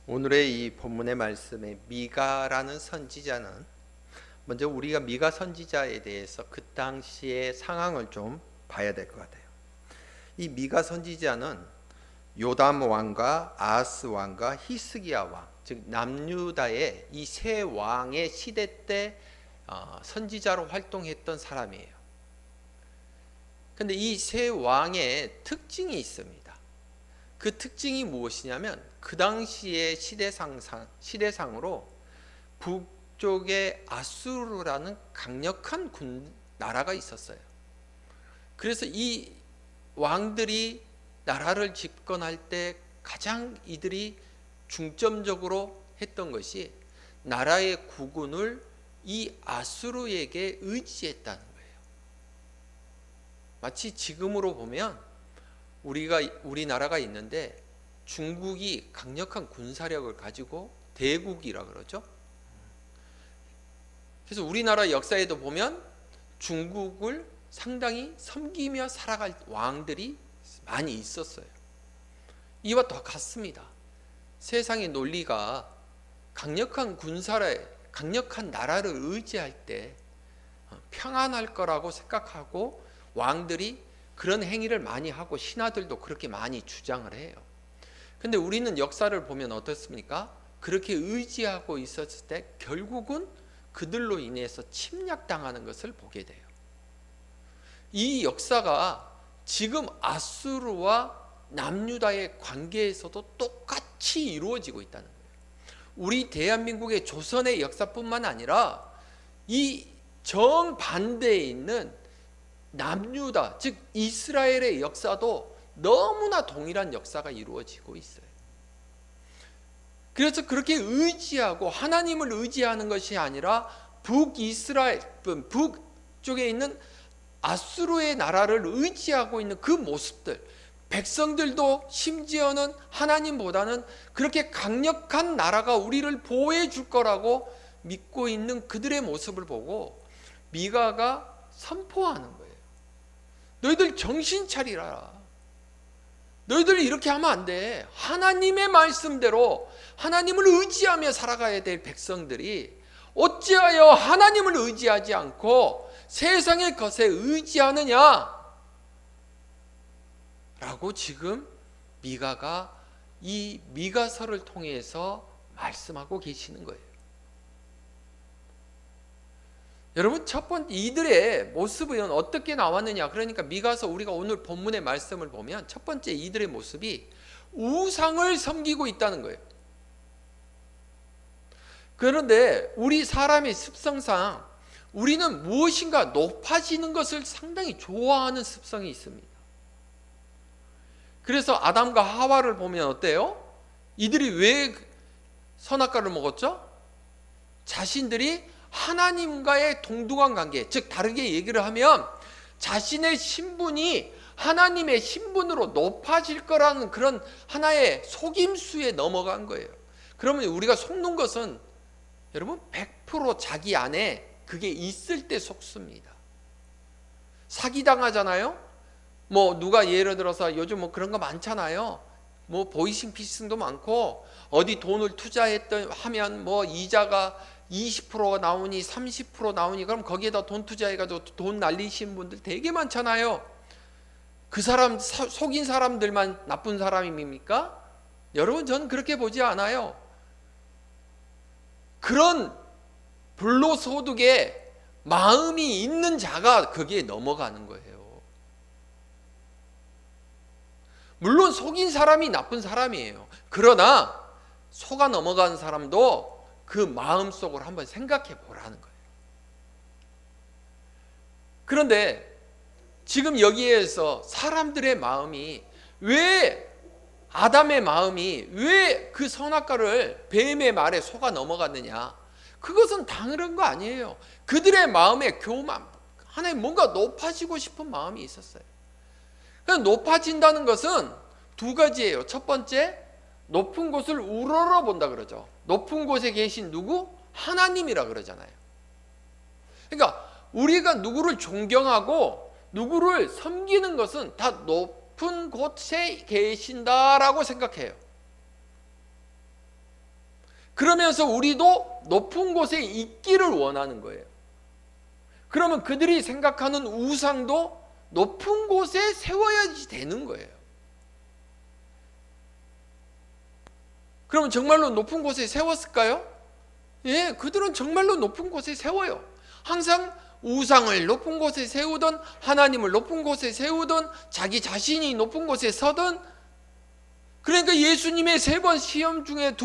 오늘의 이 본문의 말씀에 미가라는 선지자는, 먼저 우리가 미가 선지자에 대해서 그 당시의 상황을 좀 봐야 될 것 같아요. 이 미가 선지자는 요담 왕과 아하스 왕과 히스기야 왕, 즉 남유다의 이 세 왕의 시대 때 선지자로 활동했던 사람이에요. 근데 이 세 왕의 특징이 있습니다. 그 특징이 무엇이냐면, 그 당시의 시대상으로 북쪽에 아수르라는 강력한 나라가 있었어요. 그래서 이 왕들이 나라를 집권할 때 가장 이들이 중점적으로 했던 것이 나라의 국운을 이 아수르에게 의지했다는 거예요. 마치 지금으로 보면 우리나라가 있는데 중국이 강력한 군사력을 가지고 대국이라 그러죠. 그래서 우리나라 역사에도 보면 중국을 상당히 섬기며 살아갈 왕들이 많이 있었어요. 이와 똑같습니다. 세상의 논리가 강력한 강력한 나라를 의지할 때 평안할 거라고 생각하고 왕들이 그런 행위를 많이 하고 신하들도 그렇게 많이 주장을 해요. 근데 우리는 역사를 보면 어떻습니까? 그렇게 의지하고 있었을 때 결국은 그들로 인해서 침략당하는 것을 보게 돼요. 이 역사가 지금 아수르와 남유다의 관계에서도 똑같이 이루어지고 있다는 거예요. 우리 대한민국의 조선의 역사뿐만 아니라 이 정반대에 있는 남유다, 즉 이스라엘의 역사도 너무나 동일한 역사가 이루어지고 있어요. 그래서 그렇게 의지하고 하나님을 의지하는 것이 아니라 북쪽에 있는 아수르의 나라를 의지하고 있는 그 모습들, 백성들도 심지어는 하나님보다는 그렇게 강력한 나라가 우리를 보호해 줄 거라고 믿고 있는 그들의 모습을 보고 미가가 선포하는 거예요. 너희들 정신 차리라. 너희들 이렇게 하면 안 돼. 하나님의 말씀대로 하나님을 의지하며 살아가야 될 백성들이 어찌하여 하나님을 의지하지 않고 세상의 것에 의지하느냐? 라고 지금 미가가 이 미가서를 통해서 말씀하고 계시는 거예요. 여러분, 첫 번째 이들의 모습은 어떻게 나왔느냐? 그러니까 미가서 우리가 오늘 본문의 말씀을 보면 첫 번째 이들의 모습이 우상을 섬기고 있다는 거예요. 그런데 우리 사람의 습성상 우리는 무엇인가 높아지는 것을 상당히 좋아하는 습성이 있습니다. 그래서 아담과 하와를 보면 어때요? 이들이 왜 선악과를 먹었죠? 자신들이 하나님과의 동등한 관계, 즉 다르게 얘기를 하면 자신의 신분이 하나님의 신분으로 높아질 거라는 그런 하나의 속임수에 넘어간 거예요. 그러면 우리가 속는 것은 여러분 100% 자기 안에 그게 있을 때 속습니다. 사기당하잖아요. 뭐 누가 예를 들어서 요즘 뭐 그런 거 많잖아요. 뭐 보이싱피싱도 많고 어디 돈을 하면 뭐 이자가 20%가 나오니 30% 나오니 그럼 거기에다 돈 투자해가지고 돈 날리시는 분들 되게 많잖아요. 그 사람 속인 사람들만 나쁜 사람입니까? 여러분, 저는 그렇게 보지 않아요. 그런 불로소득에 마음이 있는 자가 거기에 넘어가는 거예요. 물론 속인 사람이 나쁜 사람이에요. 그러나 속아 넘어간 사람도 그 마음속으로 한번 생각해 보라는 거예요. 그런데 지금 여기에서 사람들의 마음이 아담의 마음이 왜 그 선악과를 뱀의 말에 속아 넘어갔느냐? 그것은 당연한 거 아니에요. 그들의 마음에 교만, 하나님 뭔가 높아지고 싶은 마음이 있었어요. 높아진다는 것은 두 가지예요. 첫 번째, 높은 곳을 우러러 본다 그러죠. 높은 곳에 계신 누구? 하나님이라 그러잖아요. 그러니까 우리가 누구를 존경하고 누구를 섬기는 것은 다 높은 곳에 계신다라고 생각해요. 그러면서 우리도 높은 곳에 있기를 원하는 거예요. 그러면 그들이 생각하는 우상도 높은 곳에 세워야지 되는 거예요. 그러면 정말로 높은 곳에 세웠을까요? 예, 그들은 정말로 높은 곳에 세워요. 항상 우상을 높은 곳에 세우던, 하나님을 높은 곳에 세우던, 자기 자신이 높은 곳에 서던. 그러니까 예수님의 3번 시험 중에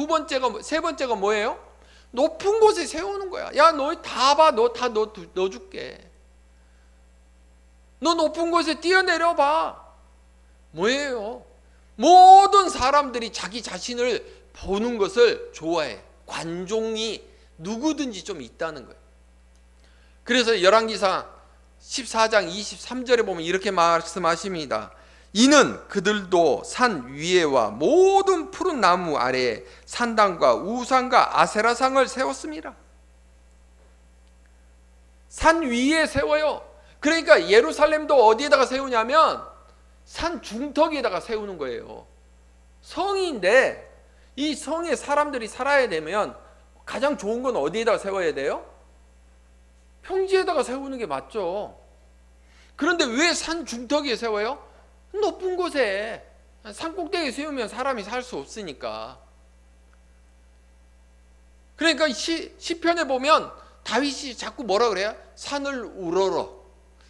세 번째가 뭐예요? 높은 곳에 세우는 거야. 야, 너 다 봐. 너 다 넣어줄게. 너 높은 곳에 뛰어내려 봐. 뭐예요? 모든 사람들이 자기 자신을 보는 것을 좋아해. 관종이 누구든지 좀 있다는 거예요. 그래서 열왕기상 14장 23절에 보면 이렇게 말씀하십니다. 이는 그들도 산 위에와 모든 푸른 나무 아래에 산당과 우상과 아세라상을 세웠습니다. 산 위에 세워요. 그러니까 예루살렘도 어디에다가 세우냐면 산 중턱에다가 세우는 거예요. 성인데 이 성에 사람들이 살아야 되면 가장 좋은 건 어디에다가 세워야 돼요? 평지에다가 세우는 게 맞죠. 그런데 왜 산 중턱에 세워요? 높은 곳에, 산 꼭대기에 세우면 사람이 살 수 없으니까. 그러니까 시편에 보면 다윗이 자꾸 뭐라 그래요? 산을 우러러,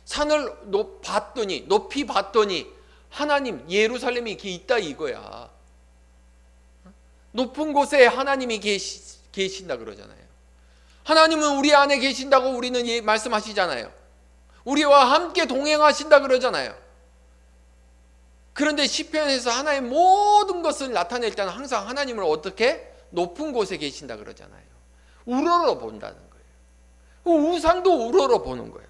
산을 높이 봤더니 하나님, 예루살렘이 이렇게 있다 이거야. 높은 곳에 하나님이 계신다 그러잖아요. 하나님은 우리 안에 계신다고 우리는 말씀하시잖아요. 우리와 함께 동행하신다 그러잖아요. 그런데 시편에서 하나의 모든 것을 나타낼 때는 항상 하나님을 어떻게? 높은 곳에 계신다 그러잖아요. 우러러 본다는 거예요. 우상도 우러러 보는 거예요.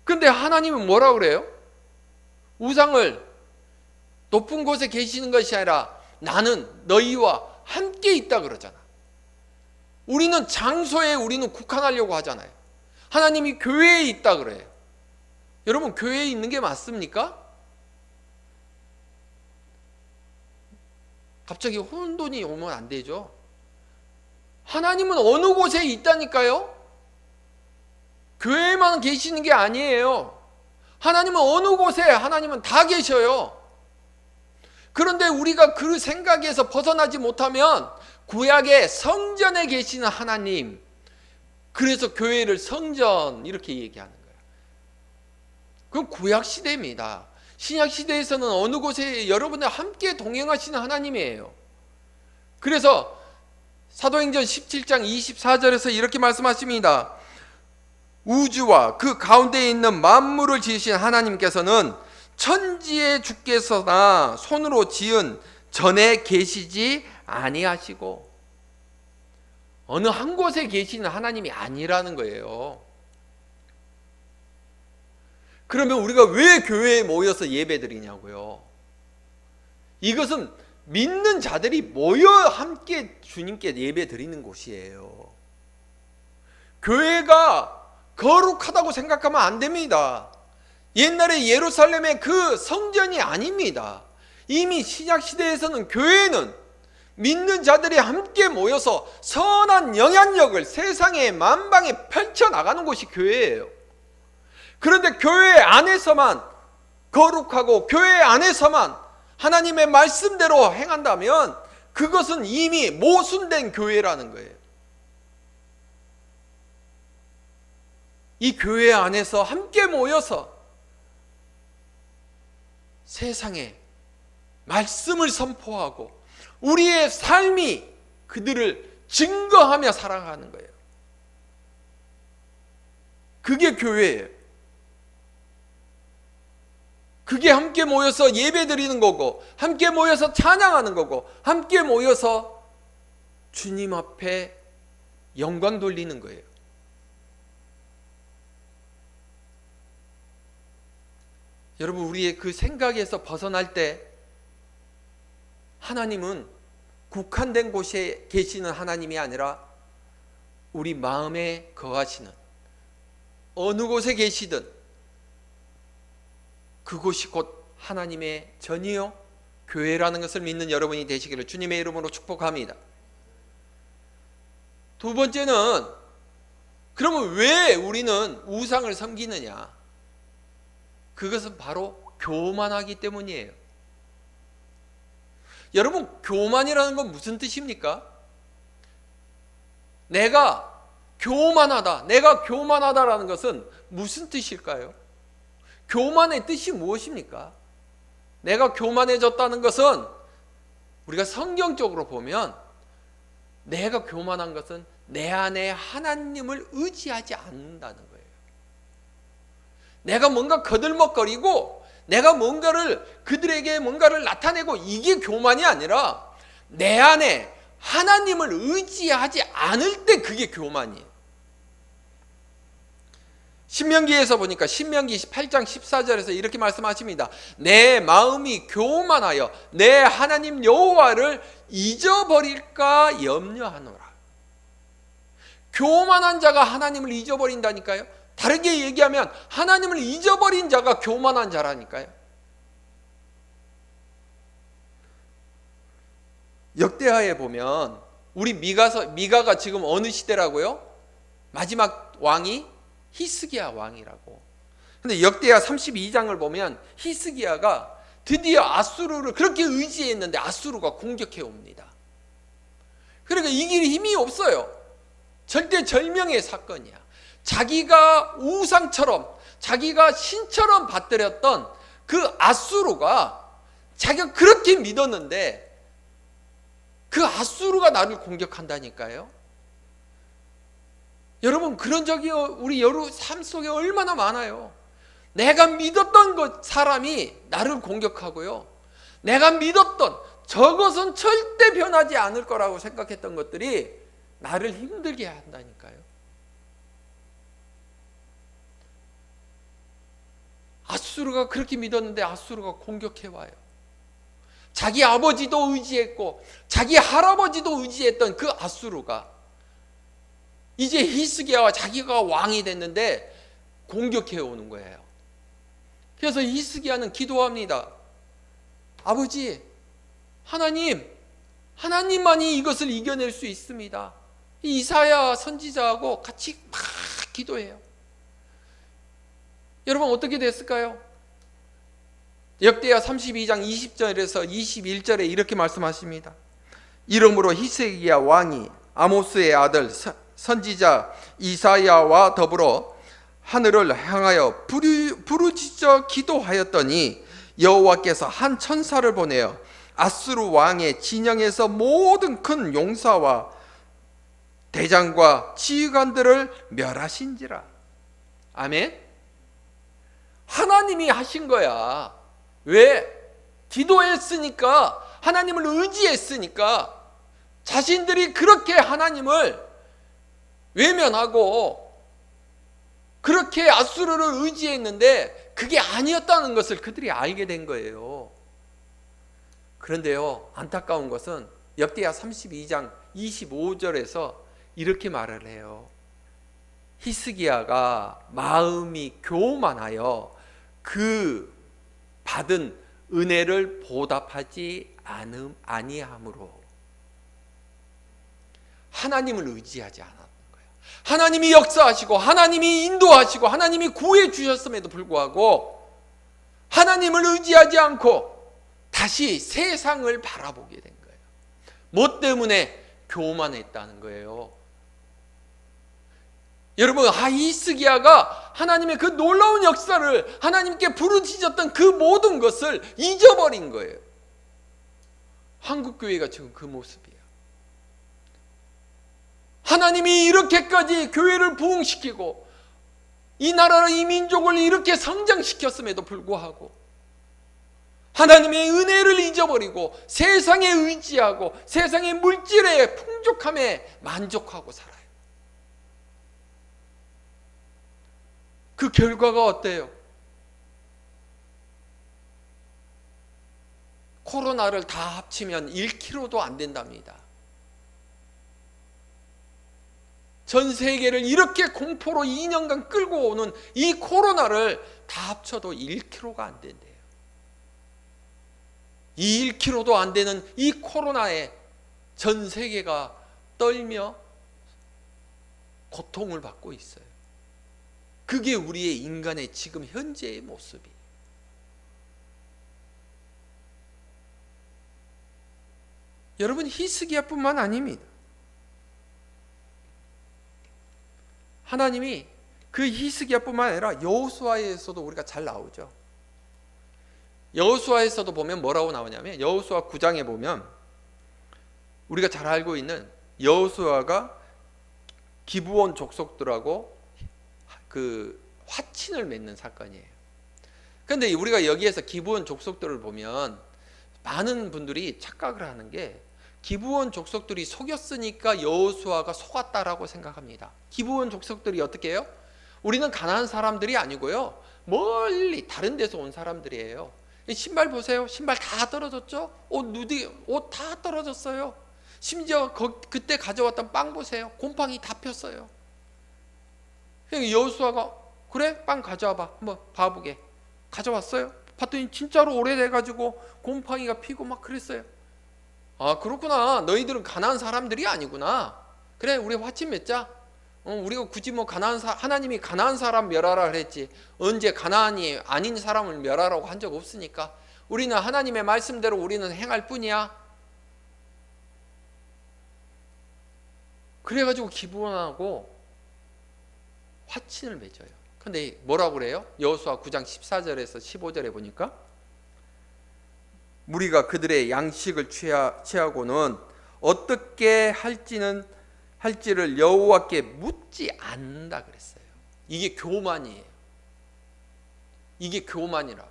그런데 하나님은 뭐라고 그래요? 우상을 높은 곳에 계시는 것이 아니라 나는 너희와 함께 있다 그러잖아. 우리는 장소에 우리는 국한하려고 하잖아요. 하나님이 교회에 있다 그래요. 여러분, 교회에 있는 게 맞습니까? 갑자기 혼돈이 오면 안 되죠. 하나님은 어느 곳에 있다니까요. 교회에만 계시는 게 아니에요. 하나님은 어느 곳에, 하나님은 다 계셔요. 그런데 우리가 그 생각에서 벗어나지 못하면 구약의 성전에 계시는 하나님, 그래서 교회를 성전 이렇게 얘기하는 거예요. 그건 구약 시대입니다. 신약 시대에서는 어느 곳에 여러분과 함께 동행하시는 하나님이에요. 그래서 사도행전 17장 24절에서 이렇게 말씀하십니다. 우주와 그 가운데에 있는 만물을 지으신 하나님께서는 천지의 주께서나 손으로 지은 전에 계시지 아니하시고, 어느 한 곳에 계시는 하나님이 아니라는 거예요. 그러면 우리가 왜 교회에 모여서 예배드리냐고요. 이것은 믿는 자들이 모여 함께 주님께 예배드리는 곳이에요. 교회가 거룩하다고 생각하면 안 됩니다. 옛날에 예루살렘의 그 성전이 아닙니다. 이미 신약시대에서는 교회는 믿는 자들이 함께 모여서 선한 영향력을 세상의 만방에 펼쳐나가는 곳이 교회예요. 그런데 교회 안에서만 거룩하고 교회 안에서만 하나님의 말씀대로 행한다면 그것은 이미 모순된 교회라는 거예요. 이 교회 안에서 함께 모여서 세상에 말씀을 선포하고 우리의 삶이 그들을 증거하며 살아가는 거예요. 그게 교회예요. 그게 함께 모여서 예배드리는 거고, 함께 모여서 찬양하는 거고, 함께 모여서 주님 앞에 영광 돌리는 거예요. 여러분, 우리의 그 생각에서 벗어날 때 하나님은 국한된 곳에 계시는 하나님이 아니라 우리 마음에 거하시는, 어느 곳에 계시든 그곳이 곧 하나님의 전이요 교회라는 것을 믿는 여러분이 되시기를 주님의 이름으로 축복합니다. 두 번째는, 그러면 왜 우리는 우상을 섬기느냐? 그것은 바로 교만하기 때문이에요. 여러분, 교만이라는 건 무슨 뜻입니까? 내가 교만하다라는 것은 무슨 뜻일까요? 교만의 뜻이 무엇입니까? 내가 교만해졌다는 것은 우리가 성경적으로 보면 내가 교만한 것은 내 안에 하나님을 의지하지 않는다는 거예요. 내가 뭔가 거들먹거리고 내가 그들에게 뭔가를 나타내고 이게 교만이 아니라 내 안에 하나님을 의지하지 않을 때 그게 교만이에요. 신명기에서 보니까 신명기 8장 14절에서 이렇게 말씀하십니다. 내 마음이 교만하여 내 하나님 여호와를 잊어버릴까 염려하노라. 교만한 자가 하나님을 잊어버린다니까요. 다르게 얘기하면 하나님을 잊어버린 자가 교만한 자라니까요. 역대하에 보면 우리 미가가 지금 어느 시대라고요? 마지막 왕이 히스기야 왕이라고. 근데 역대하 32장을 보면 히스기야가 드디어 아수르를 그렇게 의지했는데 아수르가 공격해 옵니다. 그러니까 이길 힘이 없어요. 절대절명의 사건이야. 자기가 우상처럼, 자기가 신처럼 받들였던 그 아수르가 자기가 그렇게 믿었는데 그 아수르가 나를 공격한다니까요. 여러분, 그런 적이 우리 여러 삶 속에 얼마나 많아요. 내가 믿었던 사람이 나를 공격하고요, 내가 믿었던 저것은 절대 변하지 않을 거라고 생각했던 것들이 나를 힘들게 한다니까요. 아수르가 그렇게 믿었는데 아수르가 공격해와요. 자기 아버지도 의지했고 자기 할아버지도 의지했던 그 아수르가 이제 히스기야와 자기가 왕이 됐는데 공격해 오는 거예요. 그래서 히스기야는 기도합니다. 아버지, 하나님만이 이것을 이겨낼 수 있습니다. 이사야 선지자하고 같이 막 기도해요. 여러분, 어떻게 됐을까요? 역대하 32장 20절에서 21절에 이렇게 말씀하십니다. 이러므로 히스기야 왕이 아모스의 아들 선지자 이사야와 더불어 하늘을 향하여 부르짖어 기도하였더니 여호와께서 한 천사를 보내어 아수르 왕의 진영에서 모든 큰 용사와 대장과 지휘관들을 멸하신지라. 아멘. 하나님이 하신 거야. 왜? 기도했으니까, 하나님을 의지했으니까, 자신들이 그렇게 하나님을 외면하고 그렇게 아수르를 의지했는데 그게 아니었다는 것을 그들이 알게 된 거예요. 그런데요, 안타까운 것은 역대하 32장 25절에서 이렇게 말을 해요. 히스기야가 마음이 교만하여 그 받은 은혜를 보답하지 아니함으로 하나님을 의지하지 않았던 거예요. 하나님이 역사하시고 하나님이 인도하시고 하나님이 구해 주셨음에도 불구하고 하나님을 의지하지 않고 다시 세상을 바라보게 된 거예요. 뭐 때문에? 교만했다는 거예요. 여러분, 히스기야가 하나님의 그 놀라운 역사를, 하나님께 부르짖었던 그 모든 것을 잊어버린 거예요. 한국교회가 지금 그 모습이에요. 하나님이 이렇게까지 교회를 부흥시키고 이 나라를, 이 민족을 이렇게 성장시켰음에도 불구하고 하나님의 은혜를 잊어버리고 세상에 의지하고 세상의 물질의 풍족함에 만족하고 살아요. 그 결과가 어때요? 코로나를 다 합치면 1kg도 안 된답니다. 전 세계를 이렇게 공포로 2년간 끌고 오는 이 코로나를 다 합쳐도 1kg가 안 된대요. 이 1kg도 안 되는 이 코로나에 전 세계가 떨며 고통을 받고 있어요. 그게 우리의 인간의 지금 현재의 모습이에요. 여러분, 히스기야뿐만 아닙니다. 하나님이 그 히스기야뿐만 아니라 여호수아에서도 우리가 잘 나오죠. 여호수아에서도 보면 뭐라고 나오냐면, 여호수아 9장에 보면 우리가 잘 알고 있는 여호수아가 기브온 족속들하고 그 화친을 맺는 사건이에요. 그런데 우리가 여기에서 기브온 족속들을 보면 많은 분들이 착각을 하는 게, 기브온 족속들이 속였으니까 여호수아가 속았다라고 생각합니다. 기브온 족속들이 어떻게 해요? 우리는 가나안 사람들이 아니고요, 멀리 다른 데서 온 사람들이에요. 신발 보세요. 신발 다 떨어졌죠? 옷 다 떨어졌어요. 심지어 그때 가져왔던 빵 보세요. 곰팡이 다 폈어요. 여호수아가 그래? 빵 가져와봐. 한번 봐보게. 가져왔어요. 봤더니 진짜로 오래돼가지고 곰팡이가 피고 막 그랬어요. 아, 그렇구나. 너희들은 가나안 사람들이 아니구나. 그래, 우리 화친 맺자. 우리가 굳이 뭐 하나님이 가나안 사람 멸하라 그랬지, 언제 가나안이 아닌 사람을 멸하라고 한 적 없으니까 우리는 하나님의 말씀대로 우리는 행할 뿐이야. 그래가지고 기브온하고 화친을 맺어요. 근데 뭐라고 그래요? 여호수아 9장 14절에서 15절에 보니까, 무리가 그들의 양식을 취하고는 어떻게 할지를 여호와께 묻지 않는다 그랬어요. 이게 교만이에요. 이게 교만이라.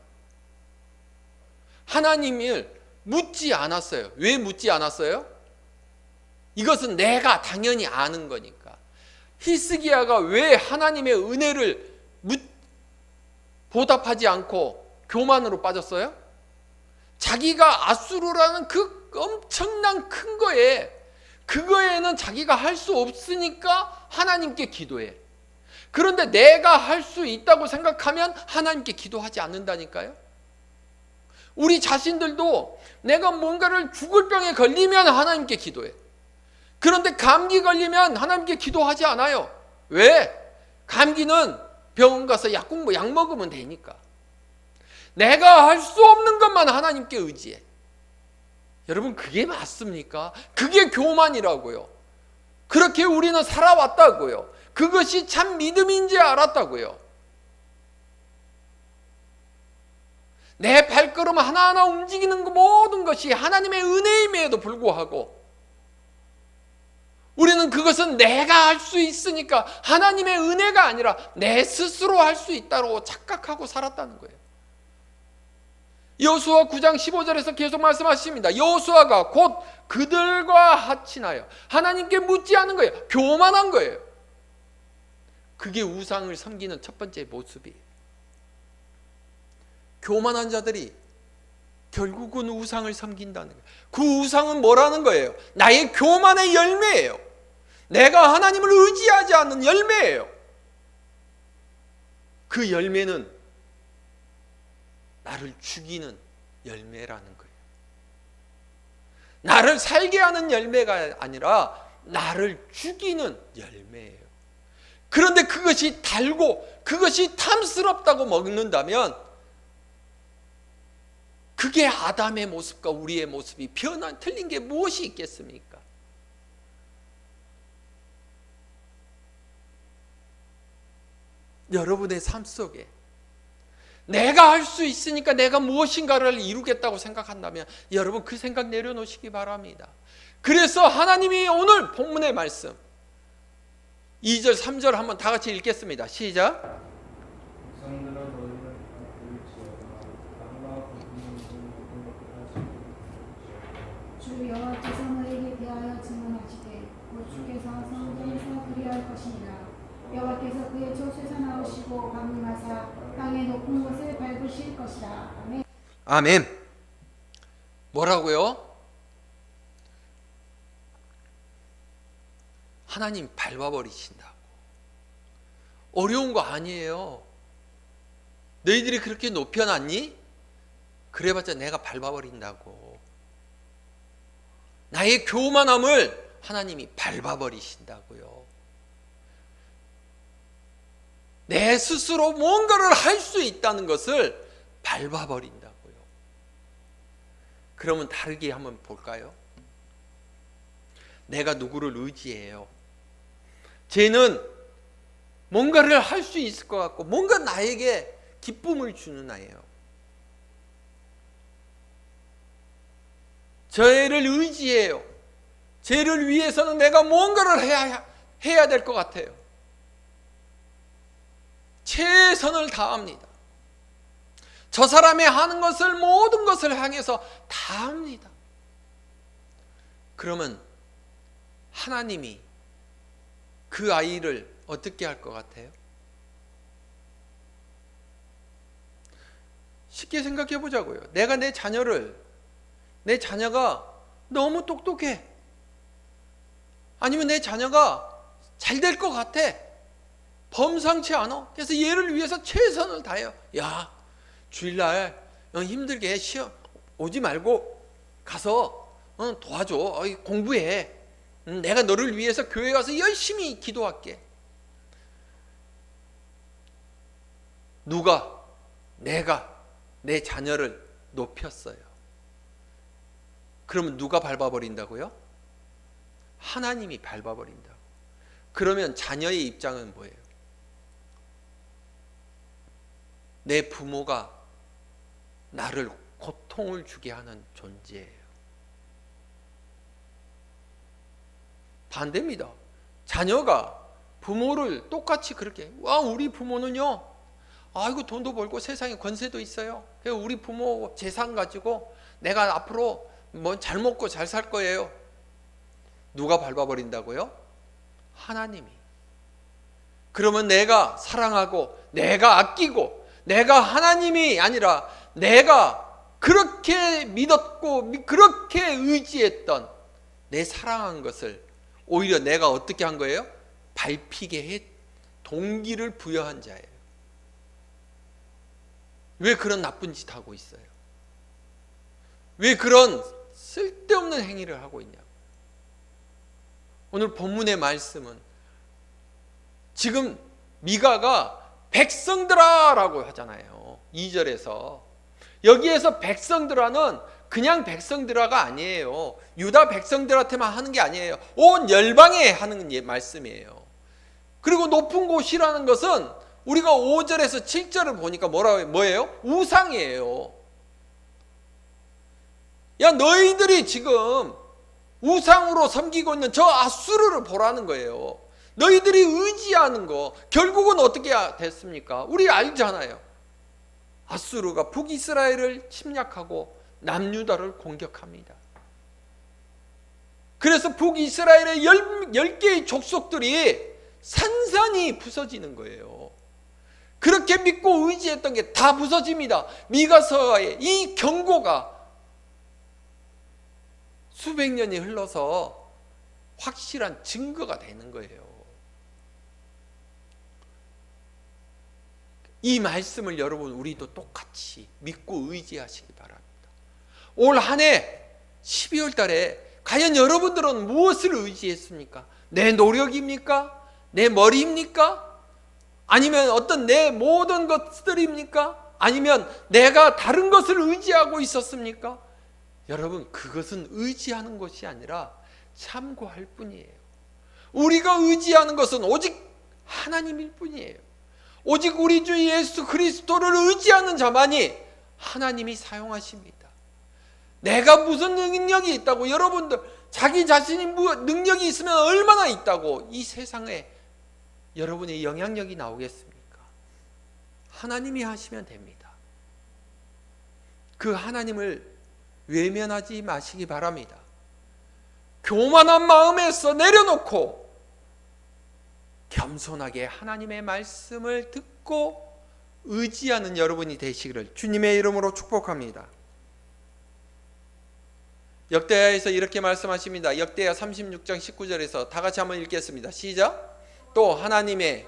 하나님을 묻지 않았어요. 왜 묻지 않았어요? 이것은 내가 당연히 아는 거니까. 히스기야가 왜 하나님의 은혜를 보답하지 않고 교만으로 빠졌어요? 자기가 아수르라는 그 엄청난 큰 거에, 그거에는 자기가 할 수 없으니까 하나님께 기도해. 그런데 내가 할 수 있다고 생각하면 하나님께 기도하지 않는다니까요. 우리 자신들도 내가 뭔가를 죽을 병에 걸리면 하나님께 기도해. 그런데 감기 걸리면 하나님께 기도하지 않아요. 왜? 감기는 병원 가서 약 먹으면 되니까. 내가 할 수 없는 것만 하나님께 의지해. 여러분, 그게 맞습니까? 그게 교만이라고요. 그렇게 우리는 살아왔다고요. 그것이 참 믿음인지 알았다고요. 내 발걸음 하나하나 움직이는 모든 것이 하나님의 은혜임에도 불구하고 우리는 그것은 내가 할 수 있으니까, 하나님의 은혜가 아니라 내 스스로 할 수 있다고 착각하고 살았다는 거예요. 여호수아 9장 15절에서 계속 말씀하십니다. 여호수아가 곧 그들과 하친하여 하나님께 묻지 않은 거예요. 교만한 거예요. 그게 우상을 섬기는 첫 번째 모습이에요. 교만한 자들이 결국은 우상을 섬긴다는 거예요. 그 우상은 뭐라는 거예요? 나의 교만의 열매예요. 내가 하나님을 의지하지 않는 열매예요. 그 열매는 나를 죽이는 열매라는 거예요. 나를 살게 하는 열매가 아니라 나를 죽이는 열매예요. 그런데 그것이 달고 그것이 탐스럽다고 먹는다면 그게 아담의 모습과 우리의 모습이 틀린 게 무엇이 있겠습니까? 여러분의 삶 속에 내가 할 수 있으니까 내가 무엇인가를 이루겠다고 생각한다면 여러분, 그 생각 내려놓으시기 바랍니다. 그래서 하나님이 오늘 본문의 말씀 2절 3절 한번 다 같이 읽겠습니다. 시작. 주 여호와께서 너에게 대하여 증언하시되 곧 주께서 성전에서 그리할 것이니라. 여호와께서 그의 조수에서 나오시고 강림하사 땅의 높은 곳을 밟으실 것이라. 아멘. 아멘. 뭐라고요? 하나님 밟아버리신다고. 어려운 거 아니에요. 너희들이 그렇게 높여놨니? 그래봤자 내가 밟아버린다고. 나의 교만함을 하나님이 밟아버리신다고요. 내 스스로 뭔가를 할 수 있다는 것을 밟아버린다고요. 그러면 다르게 한번 볼까요? 내가 누구를 의지해요? 쟤는 뭔가를 할 수 있을 것 같고 뭔가 나에게 기쁨을 주는 아이예요. 쟤를 의지해요. 쟤를 위해서는 내가 뭔가를 해야 될 것 같아요. 최선을 다합니다. 저 사람이 하는 것을 모든 것을 향해서 다 합니다. 그러면 하나님이 그 아이를 어떻게 할 것 같아요? 쉽게 생각해 보자고요. 내가 내 자녀가 너무 똑똑해. 아니면 내 자녀가 잘 될 것 같아. 범상치 않아. 그래서 얘를 위해서 최선을 다해요. 야, 주일날 힘들게 시험 오지 말고 가서 도와줘. 공부해. 내가 너를 위해서 교회 가서 열심히 기도할게. 내가 내 자녀를 높였어요. 그러면 누가 밟아버린다고요? 하나님이 밟아버린다고. 그러면 자녀의 입장은 뭐예요? 내 부모가 나를 고통을 주게 하는 존재예요. 반대입니다. 자녀가 부모를 똑같이 그렇게, 우리 부모는요, 아이고 돈도 벌고 세상에 권세도 있어요. 우리 부모 재산 가지고 내가 앞으로 잘 먹고 잘 살 거예요. 누가 밟아버린다고요? 하나님이. 그러면 내가 사랑하고 내가 아끼고 내가 하나님이 아니라 내가 그렇게 믿었고 그렇게 의지했던 내 사랑한 것을 오히려 내가 어떻게 한 거예요? 밟히게 해 동기를 부여한 자예요. 왜 그런 나쁜 짓 하고 있어요? 왜 그런 쓸데없는 행위를 하고 있냐? 오늘 본문의 말씀은 지금 미가가 백성들아 라고 하잖아요. 2절에서. 여기에서 백성들아는 그냥 백성들아가 아니에요. 유다 백성들한테만 하는 게 아니에요. 온 열방에 하는 말씀이에요. 그리고 높은 곳이라는 것은 우리가 5절에서 7절을 보니까 뭐예요? 우상이에요. 야, 너희들이 지금 우상으로 섬기고 있는 저 아수르를 보라는 거예요. 너희들이 의지하는 거 결국은 어떻게 됐습니까? 우리 알잖아요. 아수르가 북이스라엘을 침략하고 남유다를 공격합니다. 그래서 북이스라엘의 10개의 족속들이 산산이 부서지는 거예요. 그렇게 믿고 의지했던 게 다 부서집니다. 미가서의 이 경고가 수백 년이 흘러서 확실한 증거가 되는 거예요. 이 말씀을 여러분 우리도 똑같이 믿고 의지하시기 바랍니다. 올 한 해 12월 달에 과연 여러분들은 무엇을 의지했습니까? 내 노력입니까? 내 머리입니까? 아니면 어떤 내 모든 것들입니까? 아니면 내가 다른 것을 의지하고 있었습니까? 여러분, 그것은 의지하는 것이 아니라 참고할 뿐이에요. 우리가 의지하는 것은 오직 하나님일 뿐이에요. 오직 우리 주 예수 그리스도를 의지하는 자만이 하나님이 사용하십니다. 내가 무슨 능력이 있다고, 여러분들 자기 자신이 능력이 있으면 얼마나 있다고 이 세상에 여러분의 영향력이 나오겠습니까? 하나님이 하시면 됩니다. 그 하나님을 외면하지 마시기 바랍니다. 교만한 마음에서 내려놓고 겸손하게 하나님의 말씀을 듣고 의지하는 여러분이 되시기를 주님의 이름으로 축복합니다. 역대하에서 이렇게 말씀하십니다. 역대하 36장 19절에서 다 같이 한번 읽겠습니다. 시작. 또 하나님의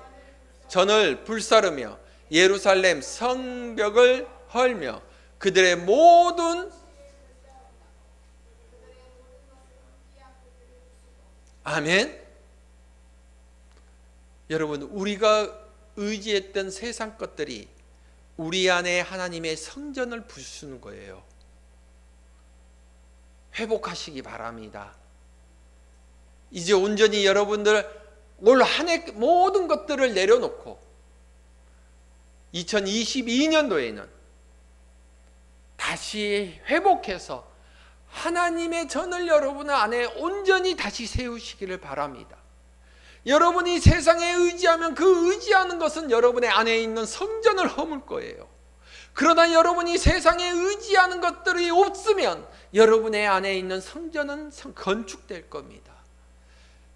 전을 불사르며 예루살렘 성벽을 헐며 그들의 모든 아멘. 여러분, 우리가 의지했던 세상 것들이 우리 안에 하나님의 성전을 부수는 거예요. 회복하시기 바랍니다. 이제 온전히 여러분들 올 한 해 모든 것들을 내려놓고 2022년도에는 다시 회복해서 하나님의 전을 여러분 안에 온전히 다시 세우시기를 바랍니다. 여러분이 세상에 의지하면 그 의지하는 것은 여러분의 안에 있는 성전을 허물 거예요. 그러나 여러분이 세상에 의지하는 것들이 없으면 여러분의 안에 있는 성전은 건축될 겁니다.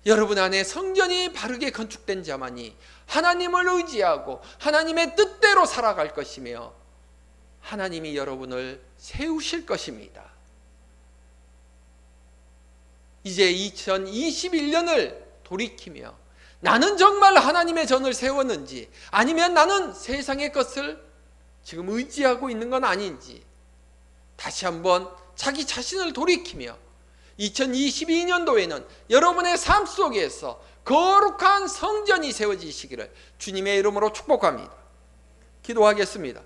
여러분 안에 성전이 바르게 건축된 자만이 하나님을 의지하고 하나님의 뜻대로 살아갈 것이며 하나님이 여러분을 세우실 것입니다. 이제 2021년을 돌이키며 나는 정말 하나님의 전을 세웠는지 아니면 나는 세상의 것을 지금 의지하고 있는 건 아닌지 다시 한번 자기 자신을 돌이키며 2022년도에는 여러분의 삶 속에서 거룩한 성전이 세워지시기를 주님의 이름으로 축복합니다. 기도하겠습니다.